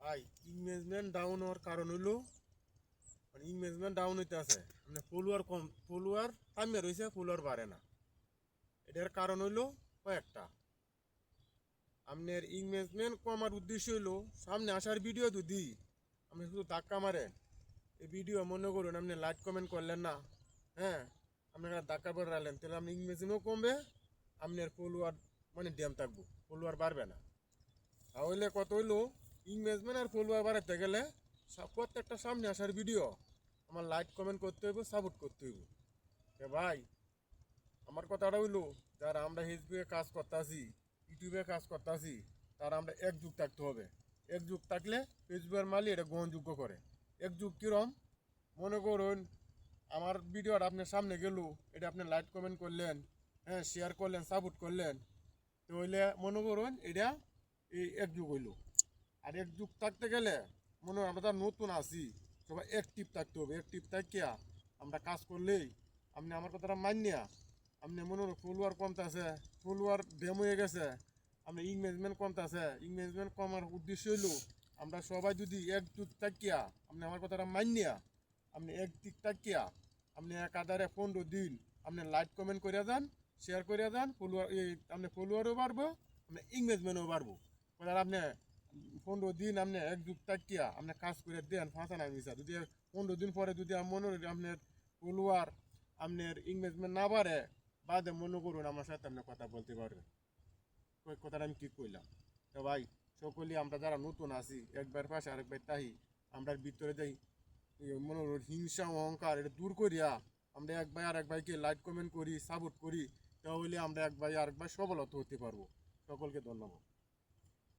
ভাই engagement down হওয়ার কারণ হইলো মানে ইংগেজমেন্ট ডাউন হইতে আছে মানে ফলোয়ার কমে রয়েছে, ফলোয়ার বাড়ে না। এটার কারণ হইলো কয়েকটা। আপনার ইংগেজমেন্ট কমার উদ্দেশ্য হইলো সামনে আসার ভিডিও যদি আপনি শুধু ধাক্কা মারেন, এই ভিডিও মনে করুন আপনি লাইক কমেন্ট করলেন না, হ্যাঁ, আপনারা ধাক্কা পড়ে রাখলেন, তাহলে আপনি ইংগেজমেন্টও কমবে, আপনার ফলোয়ার মানে ড্যাম থাকবো, ফলোয়ার বাড়বে না। তাহলে কত হইলো ইংগেজমেন্ট আর ফলোয়ার বাড়াতে গেলে প্রত্যেকটা সামনে আসার ভিডিও আমার লাইক কমেন্ট করতে হইব, সাপোর্ট করতে হইব। ভাই আমার কথাটা হইলো যারা আমরা ফেসবুকে কাজ করতেছি, ইউটিউবে কাজ করতেছি, তারা আমরা একযুগ থাকতে হবে। একযুগ থাকলে ফেসবুকের মালিক এটা গ্রহণযোগ্য করে। একযুগ কিরম, মনে করুন আমার ভিডিওটা আপনার সামনে গেল, এটা আপনি লাইক কমেন্ট করলেন, হ্যাঁ, শেয়ার করলেন, সাপোর্ট করলেন, তো হইলে মনে করুন এটা এই একযুগ হইল। আর একযুগ থাকতে গেলে মনে হয় আমরা নতুন আছি, সবাই অ্যাক্টিভ থাকতে হবে। অ্যাক্টিভ থাকিয়া আমরা কাজ করলেই আপনি আমার কথাটা মানিয়া আপনি মনে হয় ফলোয়ার কমতে আছে, ফলোয়ার ড্যাম হয়ে গেছে, আপনি ইংগেজমেন্ট কমতে আছে, ইংগেজমেন্ট কমার উদ্দেশ্য হইল আমরা সবাই যদি একজুট থাকিয়া আপনি আমার কথাটা মানিয়া আপনি একদিক থাকিয়া আপনি একাধারে 15 দিন আপনি লাইক কমেন্ট করে যান, শেয়ার করে যান, ফলোয়ার আপনি ফলোয়ারও বাড়বো, আপনি ইংগেজমেন্টও বাড়বো। আপনি 15 দিন আপনি একযুগ থাকিয়া আপনি কাজ করে দেন ফাঁসা না মিশা, যদি 15 দিন পরে যদি মনে করি আপনার ফলোয়ার আপনার ইংগেজমেন্ট না বাড়ে, বাদে মনে করুন আমার সাথে আপনি কথা বলতে পারবেন। ওই কথাটা আমি কি কইলাম। তো ভাই সকলেই আমরা যারা নতুন আছি একবার পাশে আরেকবার তাহি আমরা ভিতরে যাই মনে করুন হিংসা অহংকার এটা দূর করিয়া আমরা এক ভাই আর এক ভাইকে লাইক কমেন্ট করি, সাপোর্ট করি, তাহলে আমরা এক ভাই আরেক ভাই সফলতা হতে পারবো। সকলকে ধন্যবাদ।